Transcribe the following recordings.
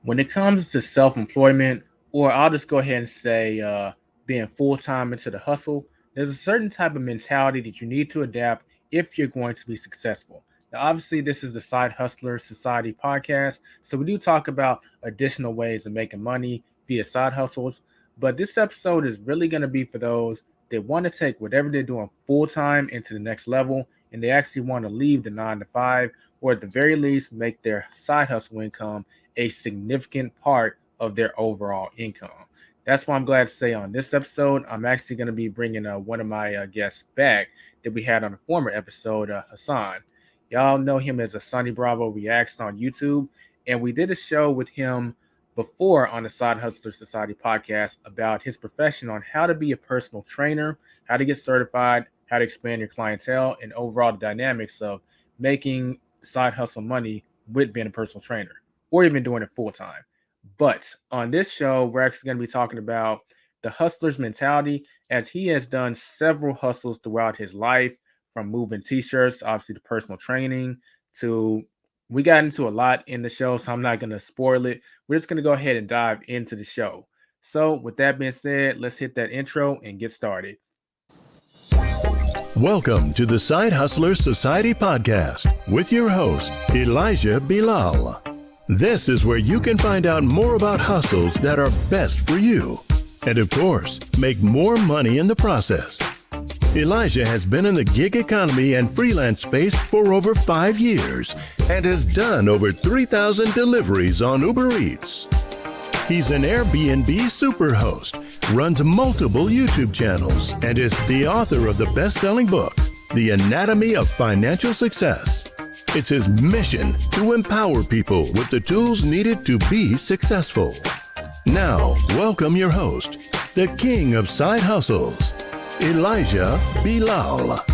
When it comes to self-employment, or I'll just go ahead and say being full-time into the hustle, there's a certain type of mentality that you need to adapt if you're going to be successful. Now, obviously, this is the Side Hustler Society podcast, so we do talk about additional ways of making money via side hustles. But this episode is really going to be for those that want to take whatever they're doing full-time into the next level, and they actually want to leave the 9 to 5, or at the very least, make their side hustle income a significant part of their overall income. That's why I'm glad to say on this episode, I'm actually going to be bringing one of my guests back that we had on a former episode, Hasan. Y'all know him as a Sani Bravo Reacts on YouTube, and we did a show with him before on the Side Hustler Society podcast about his profession on how to be a personal trainer, how to get certified, how to expand your clientele, and overall the dynamics of making side hustle money with being a personal trainer or even doing it full time. But on this show, we're actually going to be talking about the hustler's mentality, as he has done several hustles throughout his life, from moving t-shirts, obviously, to personal training, to we got into a lot in the show, so I'm not going to spoil it. We're just going to go ahead and dive into the show. So with that being said, let's hit that intro and get started. Welcome to the Side Hustler Society podcast with your host, Elijah Bilel. This is where you can find out more about hustles that are best for you. And of course, make more money in the process. Elijah has been in the gig economy and freelance space for over 5 years and has done over 3,000 deliveries on Uber Eats. He's an Airbnb superhost, runs multiple YouTube channels, and is the author of the best-selling book, The Anatomy of Financial Success. It's his mission to empower people with the tools needed to be successful. Now, welcome your host, the king of side hustles, Elijah Bilel.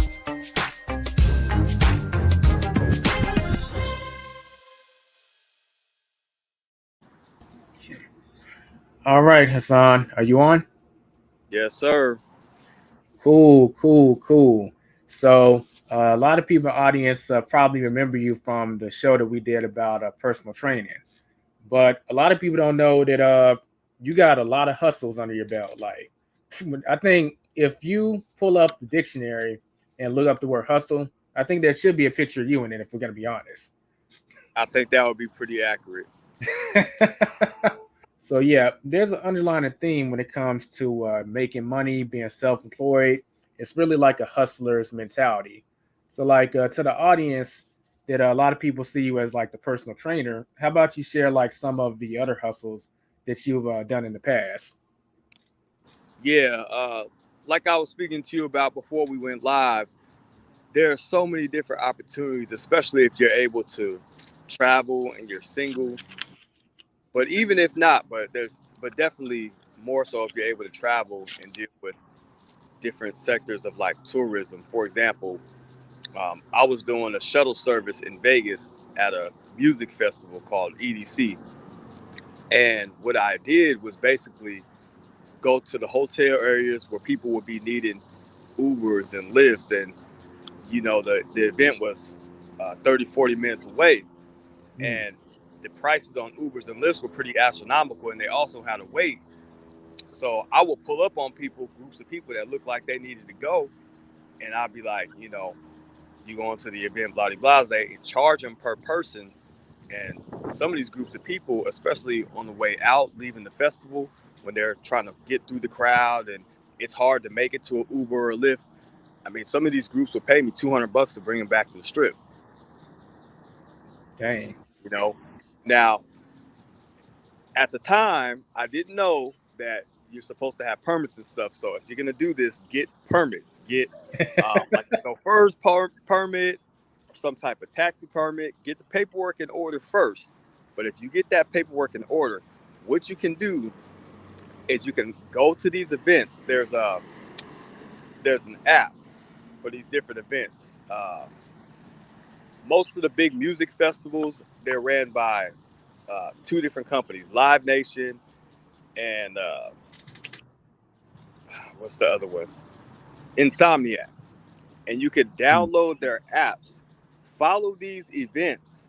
All right, Hasan, are you on? Yes, sir. Cool. So a lot of people in the audience probably remember you from the show that we did about personal training. But a lot of people don't know that you got a lot of hustles under your belt. Like, I think if you pull up the dictionary and look up the word hustle, I think there should be a picture of you in it, if we're going to be honest. I think that would be pretty accurate. So, yeah, there's an underlying theme when it comes to making money, being self-employed. It's really like a hustler's mentality. So, like, to the audience that a lot of people see you as like the personal trainer, how about you share like some of the other hustles that you've done in the past? Yeah, like I was speaking to you about before we went live, there are so many different opportunities, especially if you're able to travel and you're single. But even if not, but definitely more so if you're able to travel and deal with different sectors of like tourism. For example, I was doing a shuttle service in Vegas at a music festival called EDC. And what I did was basically go to the hotel areas where people would be needing Ubers and Lyfts. And, the event was 30, 40 minutes away. And the prices on Ubers and Lyfts were pretty astronomical, and they also had a wait. So I would pull up on groups of people that looked like they needed to go. And I'd be like, you going to the event, blah, blah, blah, and charge them per person. And some of these groups of people, especially on the way out, leaving the festival, when they're trying to get through the crowd and it's hard to make it to an Uber or a Lyft. I mean, some of these groups will pay me $200 to bring them back to the strip. Dang. Now, at the time, I didn't know that you're supposed to have permits and stuff. So if you're going to do this, get permits. Get like the chauffeur's permit, or some type of taxi permit. Get the paperwork in order first. But if you get that paperwork in order, what you can do is you can go to these events. There's an app for these different events. Most of the big music festivals, they're ran by two different companies, Live Nation and what's the other one? Insomniac. And you could download their apps, follow these events,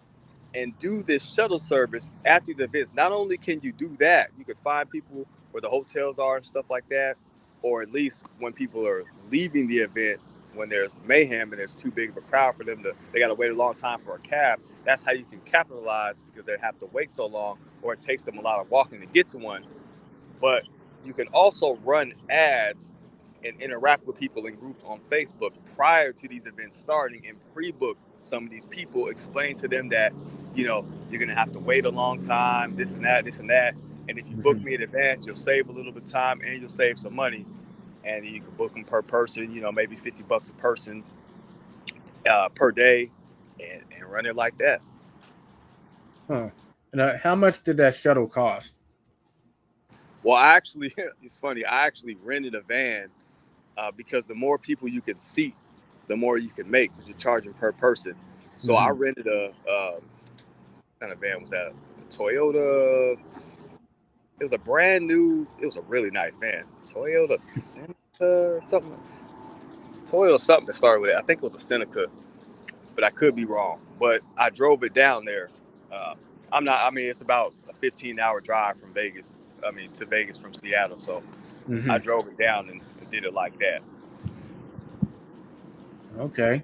and do this shuttle service at these events. Not only can you do that, you can find people where the hotels are and stuff like that, or at least when people are leaving the event, when there's mayhem and there's too big of a crowd for them to, they got to wait a long time for a cab. That's how you can capitalize, because they have to wait so long, or it takes them a lot of walking to get to one. But you can also run ads and interact with people in groups on Facebook prior to these events starting, and pre-book some of these people, explain to them that, you're going to have to wait a long time, this and that, this and that. And if you book me in advance, you'll save a little bit of time and you'll save some money. And you can book them per person, maybe $50 a person per day, and run it like that. Huh. And how much did that shuttle cost? Well, it's funny. I actually rented a van because the more people you can seat, the more you can make, because you're charging per person. So I rented a kind of van was that? A Toyota. It was a brand new. It was a really nice van. Toyota Seneca something. Toyota something that started with it. I think it was a Seneca, but I could be wrong. But I drove it down there. It's about a 15-hour drive from Vegas. To Vegas from Seattle. So I drove it down and did it like that. Okay.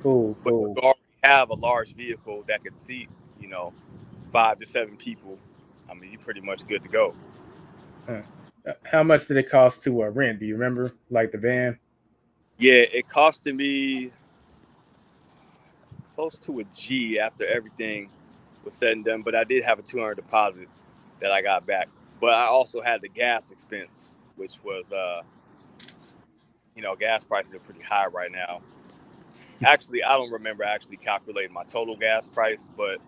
Cool. But you already have a large vehicle that could seat, 5 to 7 people. You're pretty much good to go. How much did it cost to rent? Do you remember, like the van? Yeah, it costed me close to a G after everything was said and done. But I did have a $200 deposit that I got back. But I also had the gas expense, which was, gas prices are pretty high right now. Actually, I don't remember actually calculating my total gas price, but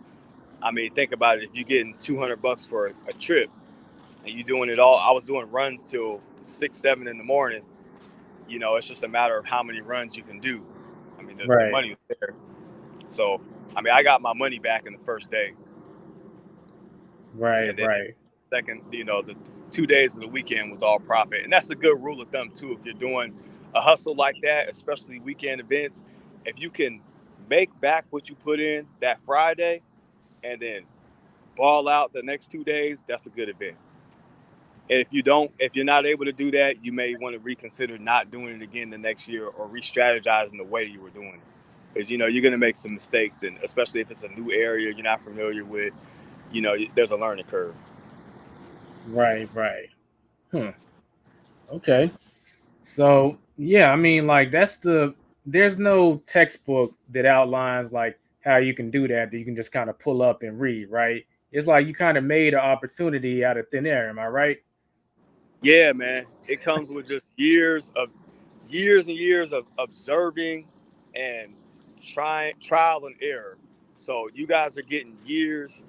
think about it. If you're getting $200 for a trip and you're doing it all, I was doing runs till 6, 7 in the morning. It's just a matter of how many runs you can do. The money was there. So, I got my money back in the first day. Right. Second, the 2 days of the weekend was all profit. And that's a good rule of thumb too. If you're doing a hustle like that, especially weekend events, if you can make back what you put in that Friday and then ball out the next 2 days, that's a good event. And if you're not able to do that, you may want to reconsider not doing it again the next year, or re-strategizing the way you were doing it. Because, you're going to make some mistakes, and especially if it's a new area you're not familiar with, there's a learning curve. Right. Okay. So, yeah, there's no textbook that outlines like how you can do that you can just kind of pull up and read, right? It's like you kind of made an opportunity out of thin air. Am I right? Yeah, man. It comes with just years and years of observing and trial and error. So you guys are getting years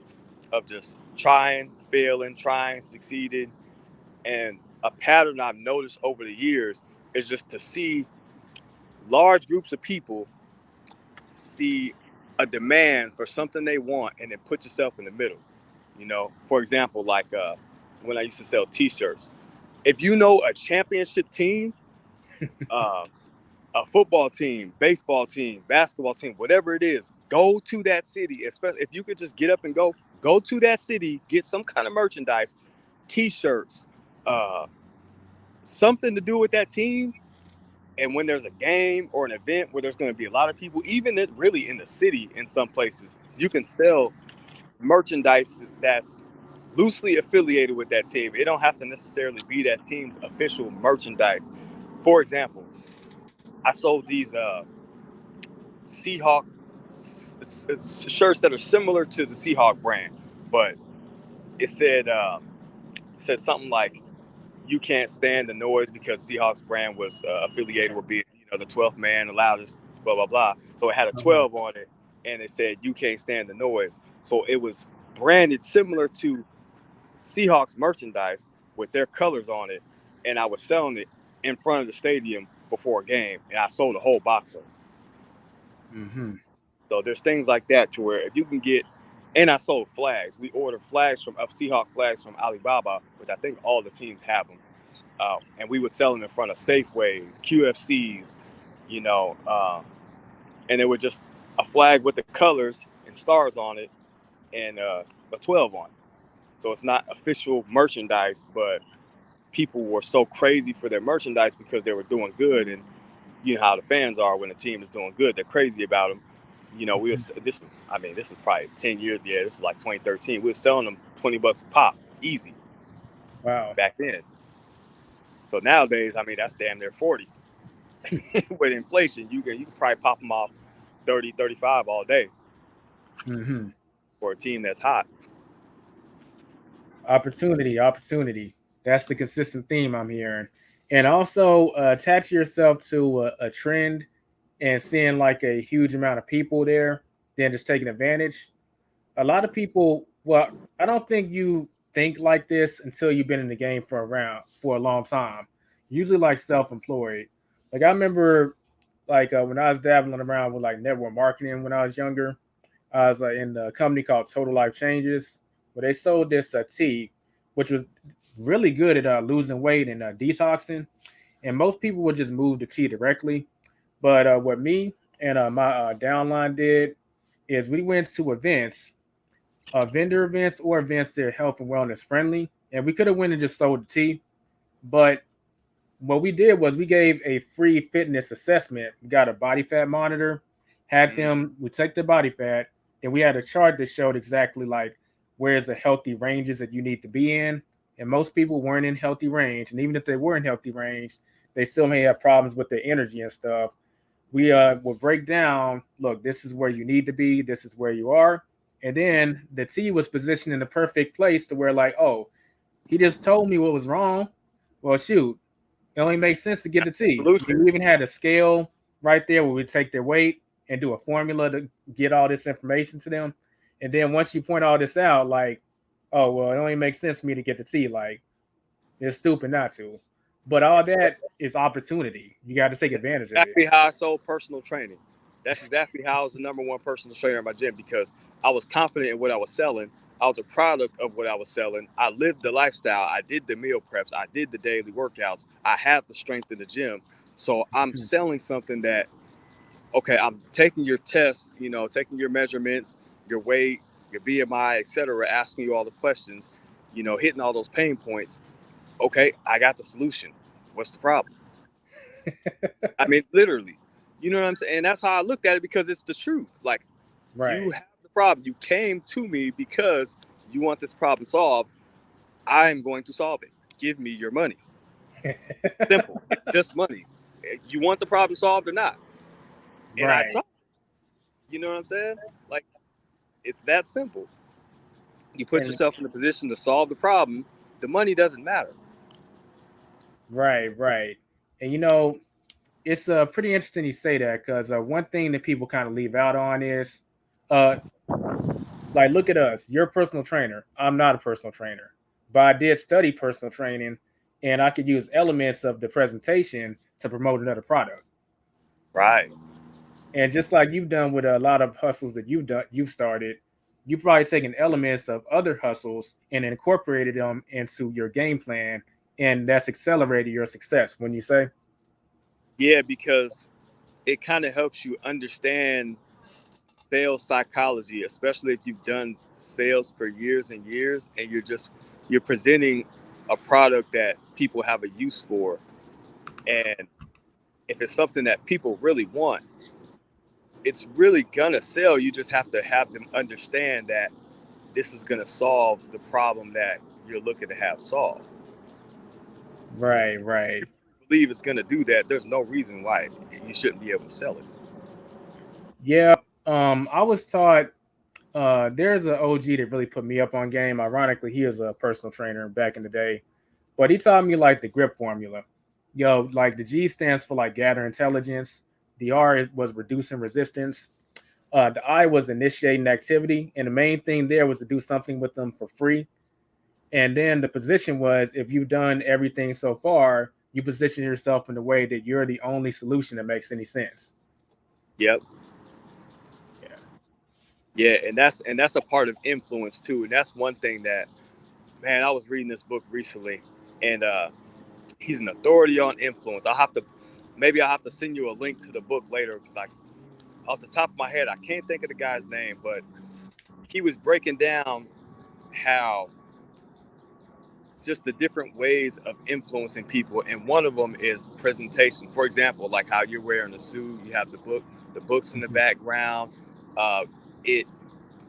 of just trying, failing, succeeding. And a pattern I've noticed over the years is just to see large groups of people see a demand for something they want, and then put yourself in the middle. For example, like when I used to sell T-shirts. If you know a championship team, a football team, baseball team, basketball team, whatever it is, go to that city. Especially if you could just get up and go to that city, get some kind of merchandise, T-shirts, something to do with that team. And when there's a game or an event where there's going to be a lot of people, even really in the city, in some places, you can sell merchandise that's loosely affiliated with that team. It don't have to necessarily be that team's official merchandise. For example, I sold these Seahawk shirts that are similar to the Seahawk brand, but it said something like, "You can't stand the noise," because Seahawks brand was affiliated with being, the 12th man, the loudest, blah blah blah. So it had a 12 on it, and it said, "You can't stand the noise." So it was branded similar to Seahawks merchandise with their colors on it, and I was selling it in front of the stadium before a game, and I sold a whole box of it. So there's things like that to where if you can get, and I sold flags. We ordered flags from Seahawk flags from Alibaba, which I think all the teams have them, and we would sell them in front of Safeways, QFCs, and it was just a flag with the colors, and and stars on it and a 12 on it. So it's not official merchandise, but people were so crazy for their merchandise because they were doing good. And you know how the fans are when a team is doing good, they're crazy about them. You know, this is probably 10 years. Yeah, this is like 2013. We were selling them $20 a pop, easy. Wow. Back then. So nowadays, I mean, that's damn near 40. With inflation, you can probably pop them off 30, 35 all day for a team that's hot. Opportunity. That's the consistent theme I'm hearing. And also attach yourself to a trend and seeing like a huge amount of people there, then just taking advantage. A lot of people, well, I don't think you think like this until you've been in the game for a long time. Usually like self-employed. Like I remember like when I was dabbling around with like network marketing when I was younger, I was like in a company called Total Life Changes, where they sold this tea, which was really good at losing weight and detoxing. And most people would just move the tea directly. But what me and my downline did is we went to events, vendor events or events that are health and wellness friendly, and we could have went and just sold the tea. But what we did was we gave a free fitness assessment. We got a body fat monitor, had them, we checked their body fat, and we had a chart that showed exactly like where's the healthy ranges that you need to be in. And most people weren't in healthy range. And even if they were in healthy range, they still may have problems with their energy and stuff. We will break down, look, this is where you need to be, this is where you are. And then the T was positioned in the perfect place to where, like, oh, he just told me what was wrong. Well, shoot, it only makes sense to get the T. We even had a scale right there where we take their weight and do a formula to get all this information to them. And then once you point all this out, like, oh, well, it only makes sense for me to get the T. Like, it's stupid not to. But all that is opportunity. You got to take advantage of it. Exactly how I sold personal training. That's exactly how I was the number one personal trainer in my gym, because I was confident in what I was selling. I was a product of what I was selling. I lived the lifestyle. I did the meal preps. I did the daily workouts. I have the strength in the gym. So I'm selling something that, okay, I'm taking your tests, you know, taking your measurements, your weight, your BMI, etc., asking you all the questions, you know, hitting all those pain points. Okay, I got the solution. What's the problem? I mean, literally, you know what I'm saying? And that's how I looked at it, because it's the truth. Like, you have the problem. You came to me because you want this problem solved. I'm going to solve it. Give me your money. It's simple. It's just money. You want the problem solved or not? And I solved it. You know what I'm saying? Like, it's that simple. You put yourself in a position to solve the problem. The money doesn't matter. Right. And you know, it's pretty interesting you say that, because one thing that people kind of leave out on is, like, look at us. You're a personal trainer. I'm not a personal trainer, but I did study personal training, and I could use elements of the presentation to promote another product. Right. And just like you've done with a lot of hustles that you've started, you've probably taken elements of other hustles and incorporated them into your game plan, and that's accelerated your success. When you say, yeah, because it kind of helps you understand sales psychology, especially if you've done sales for years and years, and you're presenting a product that people have a use for. And if it's something that people really want, it's really gonna sell. You just have to have them understand that this is gonna solve the problem that you're looking to have solved. Right. If you believe it's gonna do that, there's no reason why you shouldn't be able to sell it. Yeah. I was taught, there's an OG that really put me up on game. Ironically, he was a personal trainer back in the day, but he taught me like the grip formula. Yo, like the G stands for like gather intelligence. The R was reducing resistance. The I was initiating activity, and the main thing there was to do something with them for free. And then the position was, if you've done everything so far, you position yourself in a way that you're the only solution that makes any sense. Yep. Yeah, and that's a part of influence too. And that's one thing that, man, I was reading this book recently, and he's an authority on influence. I'll have to send you a link to the book later, because off the top of my head, I can't think of the guy's name, but he was breaking down how just the different ways of influencing people, and one of them is presentation. For example, like how you're wearing a suit, you have the books in the background. It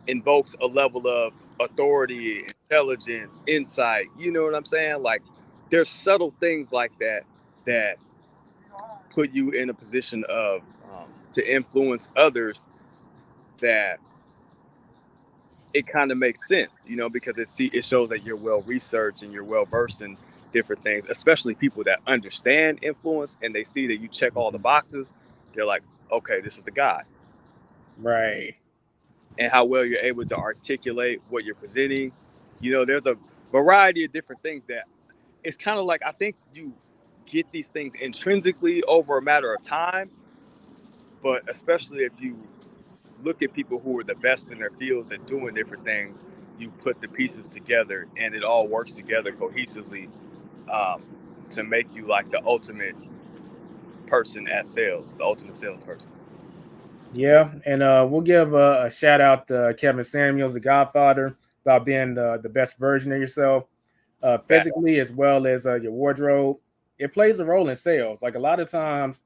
invokes a level of authority, intelligence, insight. You know what I'm saying? Like, there's subtle things like that that put you in a position of to influence others, that it kind of makes sense, because it shows that you're well researched and you're well versed in different things, especially people that understand influence and they see that you check all the boxes. They're like, okay, this is the guy. Right. And how well you're able to articulate what you're presenting. There's a variety of different things that it's kind of like, I think you get these things intrinsically over a matter of time, but especially if you look at people who are the best in their fields at doing different things, you put the pieces together and it all works together cohesively, to make you like the ultimate person at sales, the ultimate salesperson. Yeah, and we'll give a shout out to Kevin Samuels, the Godfather, about being the best version of yourself, physically as well as your wardrobe. It plays a role in sales. Like a lot of times,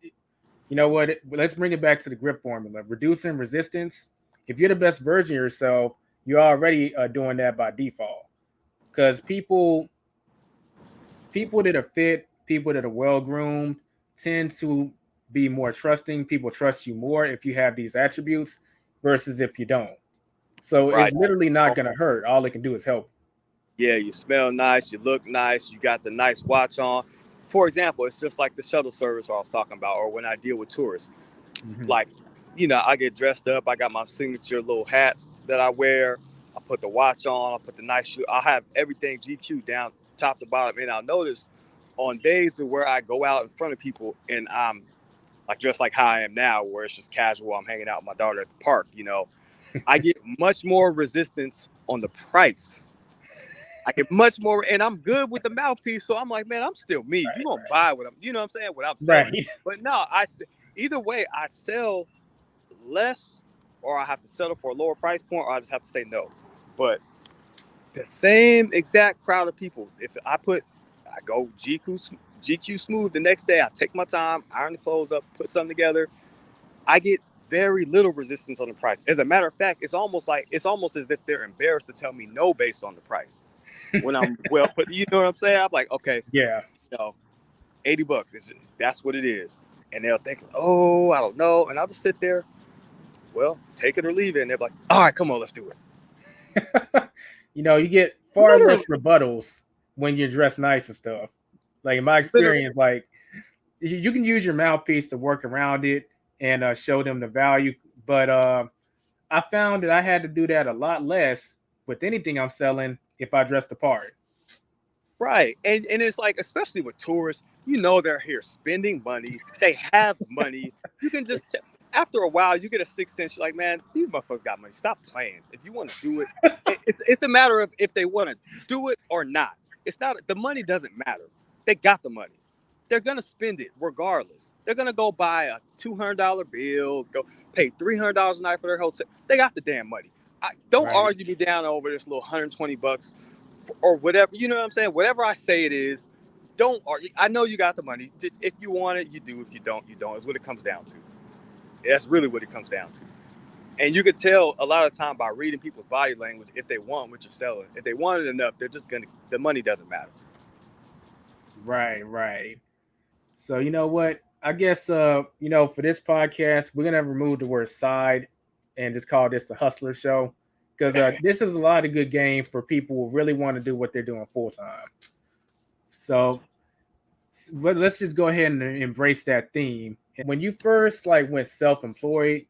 you know what? Let's bring it back to the grip formula, reducing resistance. If you're the best version of yourself, you're already doing that by default. Because people that are fit, people that are well groomed, tend to be more trusting. People trust you more if you have these attributes versus if you don't. So Right. it's literally not going to hurt. All it can do is help. Yeah, you smell nice, you look nice, you got the nice watch on. For example, it's just like the shuttle service I was talking about, or when I deal with tourists. Like, I get dressed up. I got my signature little hats that I wear. I put the watch on. I put the nice shoe. I have everything GQ down top to bottom. And I'll notice on days where I go out in front of people and I'm like dressed like how I am now, where it's just casual, I'm hanging out with my daughter at the park, I get much more resistance on the price. I get much more, and I'm good with the mouthpiece. So I'm like, man, I'm still me. You gonna buy what I'm, what I'm saying, what I'm selling. Right. But no, either way, I sell less, or I have to settle for a lower price point, or I just have to say no. But the same exact crowd of people, if I go GQ smooth the next day, I take my time, iron the clothes up, put something together, I get very little resistance on the price. As a matter of fact, it's almost as if they're embarrassed to tell me no based on the price. When I'm well put, you know what I'm saying? I'm like, okay, Yeah. $80. That's what it is. And they'll think, oh, I don't know. And I'll just sit there, well, take it or leave it. And they're like, all right, come on, let's do it. You get far less rebuttals when you're dressed nice and stuff. Like in my experience, like you can use your mouthpiece to work around it and show them the value. But I found that I had to do that a lot less with anything I'm selling if I dress the part. Right. And it's like, especially with tourists, they're here spending money. They have money. You can just, after a while, you get a sixth sense. You're like, man, these motherfuckers got money. Stop playing. If you want to do it, it's a matter of if they want to do it or not. It's not, the money doesn't matter. They got the money. They're going to spend it regardless. They're going to go buy a $200 bill, go pay $300 a night for their hotel. They got the damn money. Don't argue me down over this little $120 or whatever. You know what I'm saying? Whatever I say it is, don't argue. I know you got the money. Just if you want it, you do. If you don't, you don't. It's what it comes down to. That's really what it comes down to. And you could tell a lot of time by reading people's body language if they want what you're selling. If they want it enough, they're just the money doesn't matter. Right. So you know what? I guess for this podcast, we're gonna remove the word side and just call this the Hustler Show, because this is a lot of good game for people who really want to do what they're doing full time. So, but let's just go ahead and embrace that theme. And when you first went self-employed,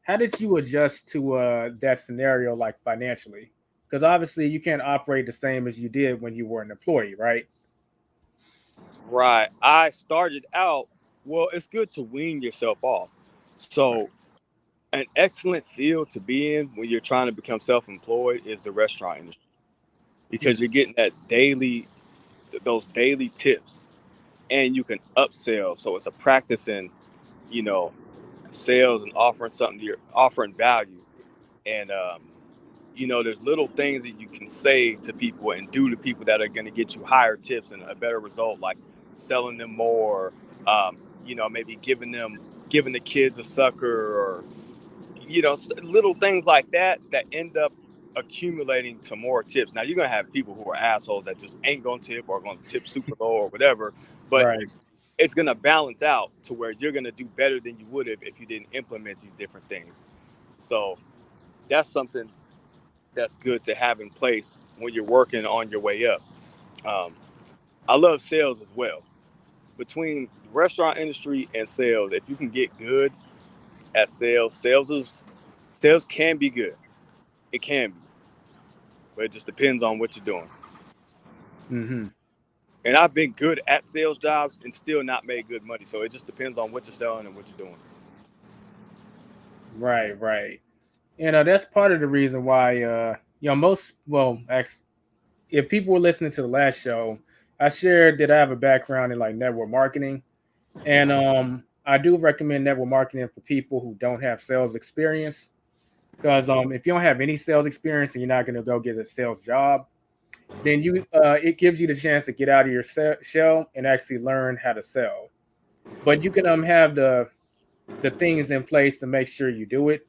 how did you adjust to that scenario, like financially? Because obviously you can't operate the same as you did when you were an employee, right? Right. I started out, well, it's good to wean yourself off. So an excellent field to be in when you're trying to become self-employed is the restaurant industry, because you're getting those daily tips, and you can upsell. So it's a practice in, sales and offering something. You're offering value, and There's little things that you can say to people and do to people that are going to get you higher tips and a better result, like selling them more, maybe giving the kids a sucker, or little things like that end up accumulating to more tips. Now you're gonna have people who are assholes that just ain't gonna tip or gonna tip super low or whatever, but Right. it's gonna balance out to where you're gonna do better than you would have if you didn't implement these different things. So that's something that's good to have in place when you're working on your way up. Um, I love sales as well. Between the restaurant industry and sales, if you can get good at sales can be good. It can be, but it just depends on what you're doing. Mm-hmm. And I've been good at sales jobs and still not made good money. So it just depends on what you're selling and what you're doing. Right, right. That's part of the reason why if people were listening to the last show, I shared that I have a background in like network marketing. And I do recommend network marketing for people who don't have sales experience. Because if you don't have any sales experience and you're not going to go get a sales job, then it gives you the chance to get out of your shell and actually learn how to sell. But you can have the things in place to make sure you do it.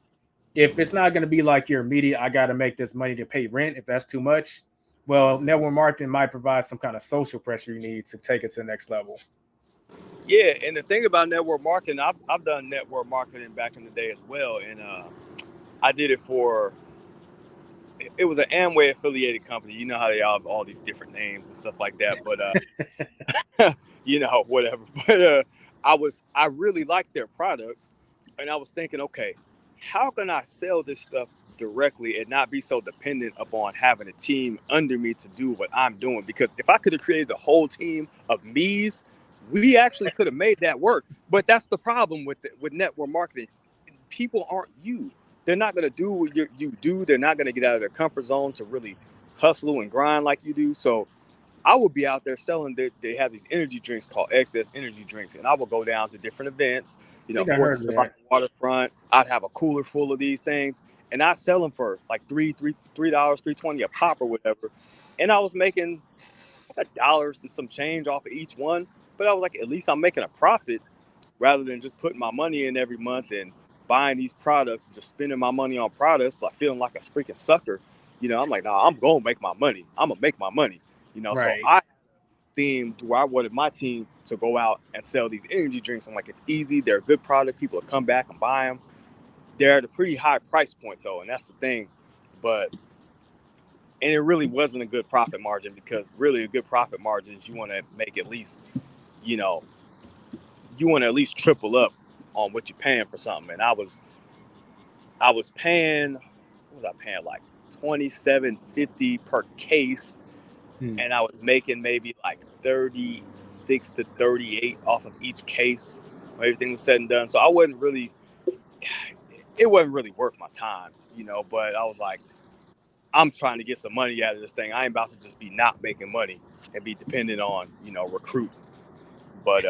If it's not going to be like your immediate, I got to make this money to pay rent. If that's too much, well, network marketing might provide some kind of social pressure you need to take it to the next level. Yeah, and the thing about network marketing, I've done network marketing back in the day as well, and I did it for. It was an Amway affiliated company. You know how they have all these different names and stuff like that, but whatever. But I really liked their products, and I was thinking, okay, how can I sell this stuff directly and not be so dependent upon having a team under me to do what I'm doing? Because if I could have created a whole team of me's, we actually could have made that work. But that's the problem with network marketing. People aren't you. They're not going to do what you do. They're not going to get out of their comfort zone to really hustle and grind like you do. So I would be out there selling. They have these energy drinks called excess energy drinks, and I would go down to different events. I think I Fourth heard of of July that. waterfront. I'd have a cooler full of these things, and I sell them for like $3, $3.20 a pop or whatever. And I was making dollars and some change off of each one. But I was like, at least I'm making a profit rather than just putting my money in every month and buying these products and just spending my money on products, like feeling like a freaking sucker. I'm like, nah, I'm gonna make my money. I'm gonna make my money. So Right. I themed where I wanted my team to go out and sell these energy drinks. I'm like, it's easy. They're a good product. People will come back and buy them. They're at a pretty high price point though, and that's the thing. But and it really wasn't a good profit margin, because really a good profit margin is you want to make at least, you know, you want to at least triple up on what you're paying for something. And I was paying, what was I paying, like $27.50 per case, Hmm. and I was making maybe like 36 to 38 off of each case when everything was said and done. So it wasn't really worth my time. But I was like, I'm trying to get some money out of this thing. I ain't about to just be not making money and be dependent on, recruiting. But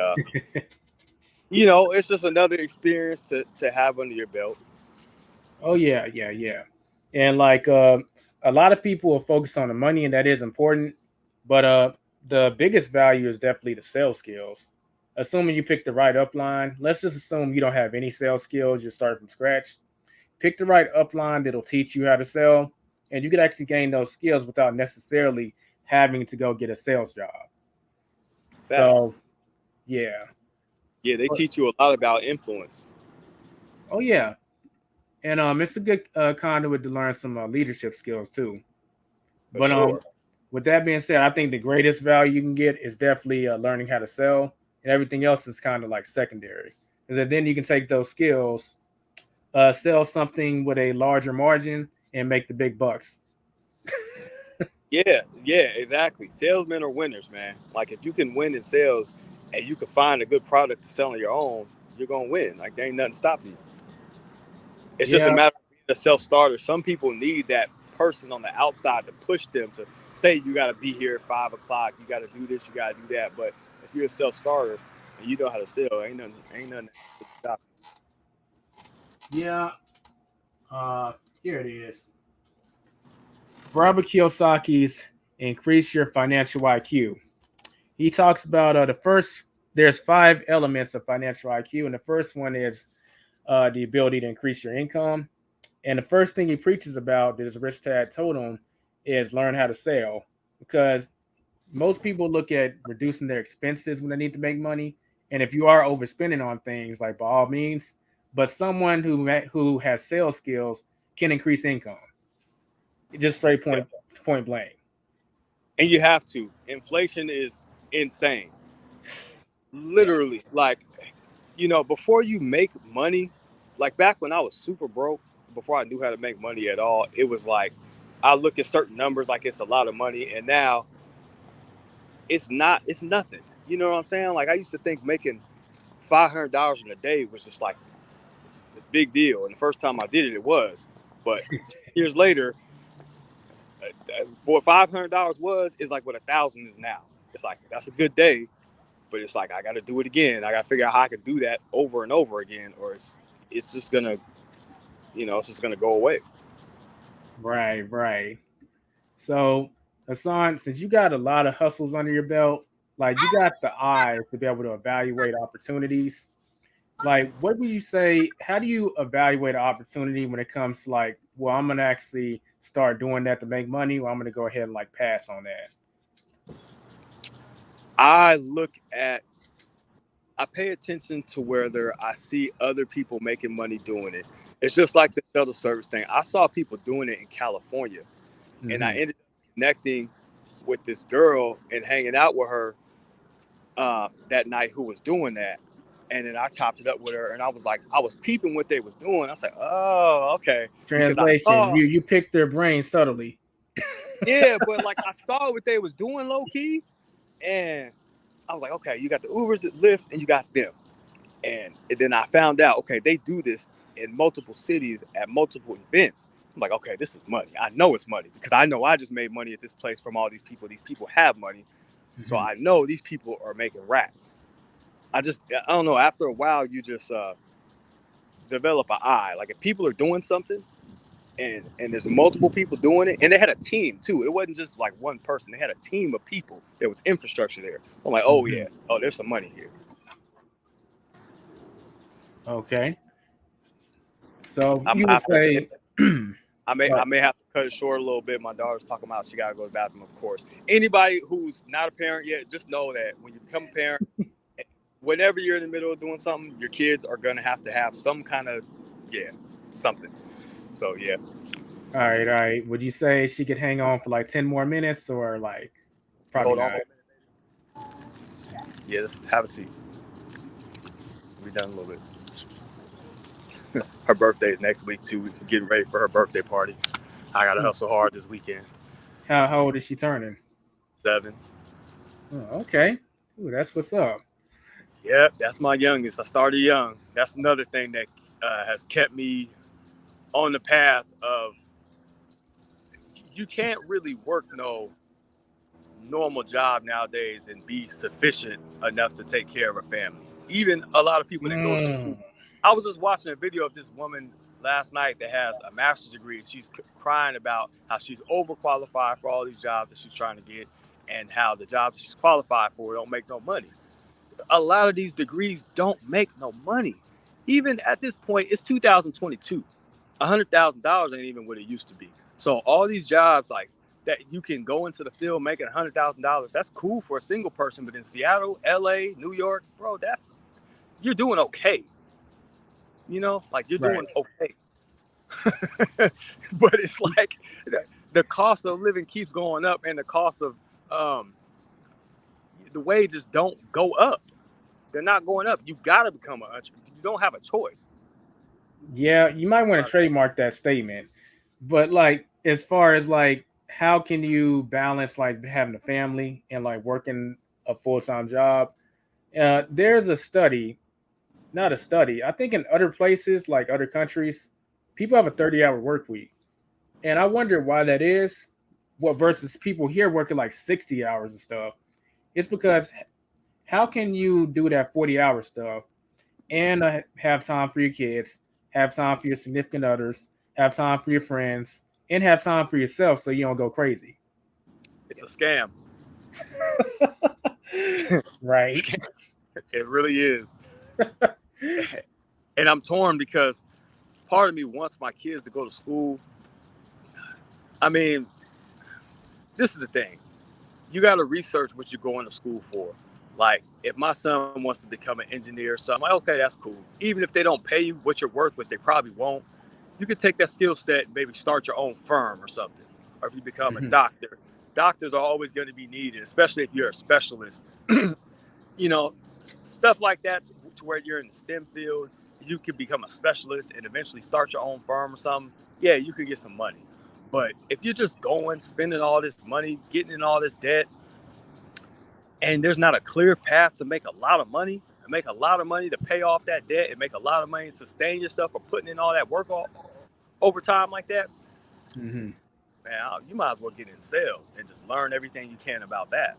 it's just another experience to have under your belt. Oh yeah, yeah, yeah. And like a lot of people will focus on the money, and that is important. But the biggest value is definitely the sales skills. Assuming you pick the right upline, let's just assume you don't have any sales skills, you're starting from scratch. Pick the right upline that'll teach you how to sell, and you could actually gain those skills without necessarily having to go get a sales job. Facts. So yeah. Yeah, they But- teach you a lot about influence. oh yeah. And it's a good conduit to learn some leadership skills too. For But sure. with that being said, I think the greatest value you can get is definitely learning how to sell, and everything else is kind of like secondary. Because then you can take those skills, sell something with a larger margin, and make the big bucks. Yeah, exactly. Salesmen are winners, man. Like if you can win in sales and you can find a good product to sell on your own, you're gonna win. Like there ain't nothing stopping you. It's just a Yeah, matter of being a self-starter. Some people need that person on the outside to push them to say you got to be here at 5 o'clock. You got to do this. You got to do that. But if you're a self-starter and you know how to sell, ain't nothing that stop yeah. Here it is. Robert Kiyosaki's Increase Your Financial IQ. He talks about there's 5 elements of financial IQ, and the first one is the ability to increase your income. And the first thing he preaches about, that his rich dad told him, is learn how to sell, because most people look at reducing their expenses when they need to make money. And if you are overspending on things, like by all means, but someone who has sales skills can increase income. Just straight Yeah. point blank. And you have to. Inflation is insane. Yeah. Literally, like, before you make money, like back when I was super broke, before I knew how to make money at all, it was like I look at certain numbers like it's a lot of money, and now it's not. It's nothing. You know what I'm saying? Like I used to think making $500 in a day was just like this big deal, and the first time I did it, it was. But 10 years later, what $500 was is like what 1,000 is now. It's like that's a good day, but it's like I got to do it again. I got to figure out how I can do that over and over again, or it's just gonna, it's just gonna go away. Right. So, Hasan, since you got a lot of hustles under your belt, like you got the eye to be able to evaluate opportunities. Like, what would you say? How do you evaluate an opportunity when it comes to like, well, I'm gonna actually start doing that to make money, or I'm gonna go ahead and like pass on that? I pay attention to whether I see other people making money doing it. It's just like the shuttle service thing. I saw people doing it in California, and I Mm-hmm. ended up connecting with this girl and hanging out with her that night who was doing that. And then I chopped it up with her, and I was peeping what they was doing. I was like, oh, okay, because I Translation: saw, you pick their brain subtly. yeah, but like I saw what they was doing low key, and I was like, okay, you got the Ubers, Lyfts, and you got them. And then I found out, okay, they do this in multiple cities at multiple events. I'm like, okay, this is money. I know it's money because I know I just made money at this place from all these people. These people have money. So Mm-hmm. I know these people are making rats. I don't know. After a while, you just develop an eye. Like if people are doing something and there's multiple people doing it, and they had a team too. It wasn't just like one person. They had a team of people. There was infrastructure there. I'm like, oh Mm-hmm. yeah, oh there's some money here. Okay. So I'm you gonna would have to. say, I may have to cut it short a little bit. My daughter's talking about she gotta go to the bathroom, of course. Anybody who's not a parent yet, just know that when you become a parent, whenever you're in the middle of doing something, your kids are gonna have to have some kind of something. So yeah. all right. Would you say she could hang on for like 10 more minutes, or like You probably hold on not? for a minute. Yeah, just have a seat. We'll be done in a little bit. Her birthday is next week too. We're getting ready for her birthday party. I gotta hustle hard this weekend. How old is she turning? 7. Oh, okay. Ooh, that's what's up. Yep, that's my youngest. I started young. That's another thing that has kept me on the path of you can't really work no normal job nowadays and be sufficient enough to take care of a family. Even a lot of people that go to school. Mm. I was just watching a video of this woman last night that has a master's degree. She's crying about how she's overqualified for all these jobs that she's trying to get, and how the jobs she's qualified for don't make no money. A lot of these degrees don't make no money. Even at this point, it's 2022. $100,000 ain't even what it used to be. So all these jobs like that you can go into the field making $100,000. That's cool for a single person, but in Seattle, LA, New York, bro, you're doing okay. Like you're Right. doing okay. But it's like the cost of living keeps going up, and the cost of um, the wages don't go up. They're not going up. You got to become an entrepreneur. You don't have a choice. Yeah, you might want to trademark that statement. But like, as far as like, how can you balance like having a family and like working a full-time job? There's a study, not a study. I think in other places, like other countries, people have a 30-hour work week. And I wonder why that is. What versus people here working like 60 hours and stuff. It's because how can you do that 40-hour stuff and have time for your kids, have time for your significant others, have time for your friends, and have time for yourself so you don't go crazy. It's a scam. Right. It really is. And I'm torn because part of me wants my kids to go to school. I mean, this is the thing. You got to research what you're going to school for. Like, if my son wants to become an engineer or something, like, okay, that's cool. Even if they don't pay you what you're worth, which they probably won't, you could take that skill set and maybe start your own firm or something. Or if you become a doctor, doctors are always going to be needed, especially if you're a specialist. You know, stuff like that to where you're in the STEM field, you could become a specialist and eventually start your own firm or something. Yeah, you could get some money. But if you're just going, spending all this money, getting in all this debt, and there's not a clear path to make a lot of money, to pay off that debt and make a lot of money to sustain yourself or putting in all that work over time like that, man, you might as well get in sales and just learn everything you can about that.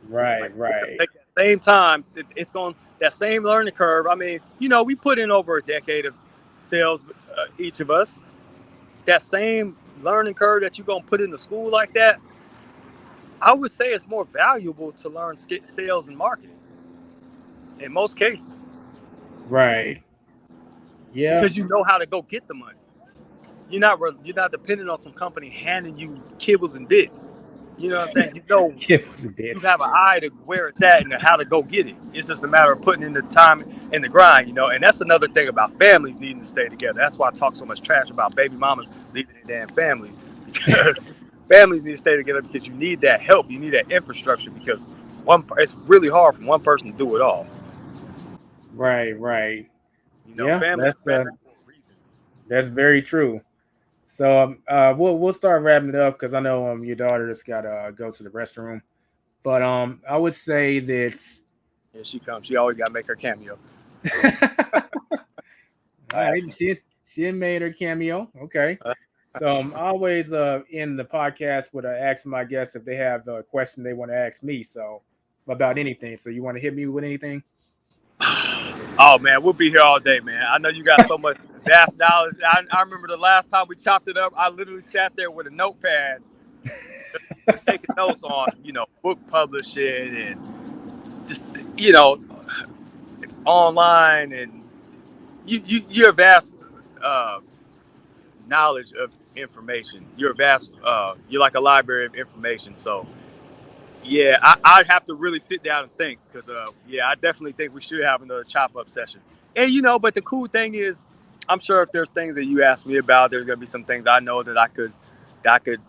Right. Take that same time. It's going that same learning curve. I mean, we put in over a decade of sales, each of us. That same learning curve that you're gonna put into school like that, I would say it's more valuable to learn sales and marketing in most cases. Right. Yeah. Because you know how to go get the money. You're not dependent on some company handing you kibbles and bits. You know what I'm saying? You have an eye to where it's at and how to go get it. It's just a matter of putting in the time and the grind, And that's another thing about families needing to stay together. That's why I talk so much trash about baby mamas leaving their damn families, because families need to stay together because you need that help. You need that infrastructure because it's really hard for one person to do it all. Right. Yeah, families are for a reason. That's very true. So we'll start wrapping it up because I know your daughter's got to go to the restroom. But I would say that here she comes. She always got to make her cameo. All right, she made her cameo. Okay. So I'm always in the podcast with asking my guests if they have a question they want to ask me. So about anything. So you want to hit me with anything? Oh man, we'll be here all day, man. I know you got so much vast knowledge. I remember the last time we chopped it up, I literally sat there with a notepad taking notes on, book publishing and just, online, and you're vast knowledge of information. You're like a library of information. So yeah, I'd have to really sit down and think because, I definitely think we should have another chop up session. And, but the cool thing is, I'm sure if there's things that you ask me about, there's going to be some things I know that I could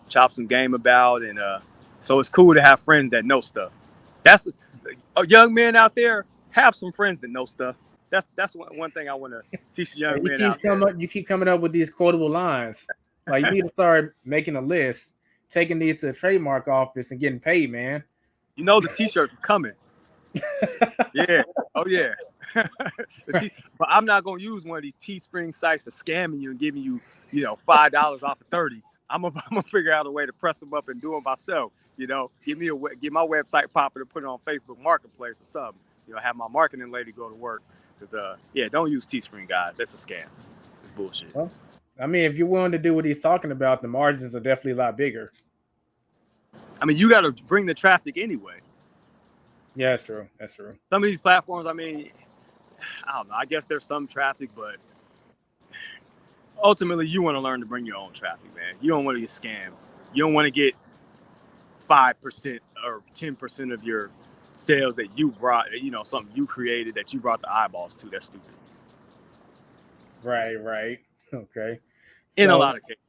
chop some game about. And so it's cool to have friends that know stuff. That's a young man out there, have some friends that know stuff. That's one thing I want to teach young men out there. You keep coming up with these quotable lines. Like, you need to start making a list, taking these to the trademark office and getting paid, man. The t-shirt is coming. Yeah. Oh, yeah. But I'm not going to use one of these Teespring sites to scamming you and giving you, $5 off of 30. I'm gonna figure out a way to press them up and do them myself. Get my website popping and put it on Facebook Marketplace or something. Have my marketing lady go to work. Because, don't use Teespring, guys. That's a scam. It's bullshit. Well, I mean, if you're willing to do what he's talking about, the margins are definitely a lot bigger. I mean, you got to bring the traffic anyway. Yeah, that's true. Some of these platforms, I mean, I don't know. I guess there's some traffic, but ultimately, you want to learn to bring your own traffic, man. You don't want to get scammed. You don't want to get 5% or 10% of your sales that you brought, something you created that you brought the eyeballs to. That's stupid. Right. Okay. In a lot of cases.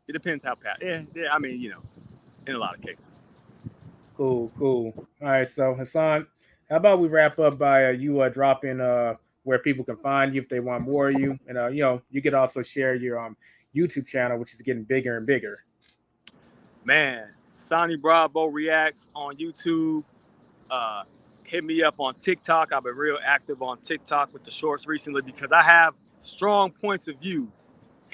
It depends how fast. Yeah, I mean, in a lot of cases. Cool. All right, so Hasan, how about we wrap up by you dropping where people can find you if they want more of you, and you could also share your YouTube channel, which is getting bigger and bigger. Man, Sani Bravo Reacts on YouTube. Hit me up on TikTok. I've been real active on TikTok with the shorts recently because I have strong points of view.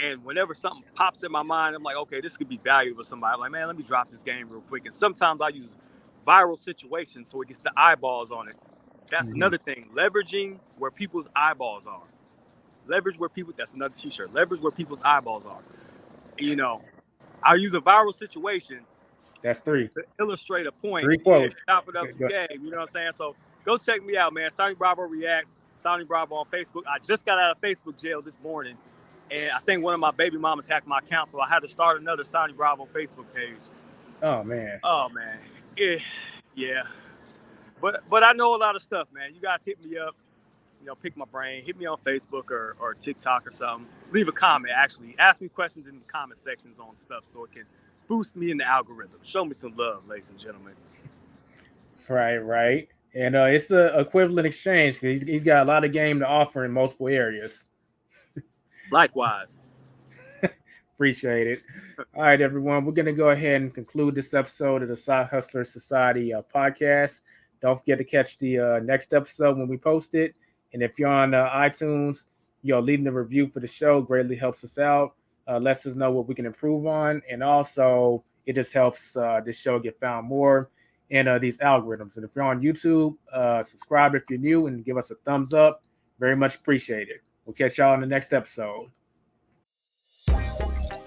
And whenever something pops in my mind, I'm like, okay, this could be valuable to somebody. I'm like, man, let me drop this game real quick. And sometimes I use viral situations so it gets the eyeballs on it. That's another thing. Leveraging where people's eyeballs are. That's another t-shirt. Leverage where people's eyeballs are. You know, I'll use a viral situation That's 3. to illustrate a point. 3 quotes. Chop it up some game. You know what I'm saying? So go check me out, man. Sani Bravo Reacts. Sani Bravo on Facebook. I just got out of Facebook jail this morning, and I think one of my baby mamas hacked my account, so I had to start another Sani Bravo Facebook page. Oh man. Yeah. But I know a lot of stuff, man. You guys hit me up. You know, pick my brain. Hit me on Facebook or TikTok or something. Leave a comment, actually. Ask me questions in the comment sections on stuff so it can boost me in the algorithm. Show me some love, ladies and gentlemen. Right. And it's an equivalent exchange because he's got a lot of game to offer in multiple areas. Likewise. Appreciate it. All right, everyone. We're going to go ahead and conclude this episode of the Side Hustler Society podcast. Don't forget to catch the next episode when we post it. And if you're on iTunes, leaving a review for the show greatly helps us out. Lets us know what we can improve on. And also, it just helps this show get found more in these algorithms. And if you're on YouTube, subscribe if you're new and give us a thumbs up. Very much appreciated. We'll catch y'all in the next episode.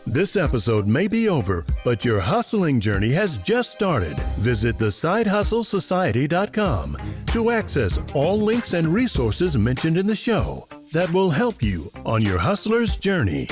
This episode may be over, but your hustling journey has just started. Visit thesidehustlesociety.com to access all links and resources mentioned in the show that will help you on your hustler's journey.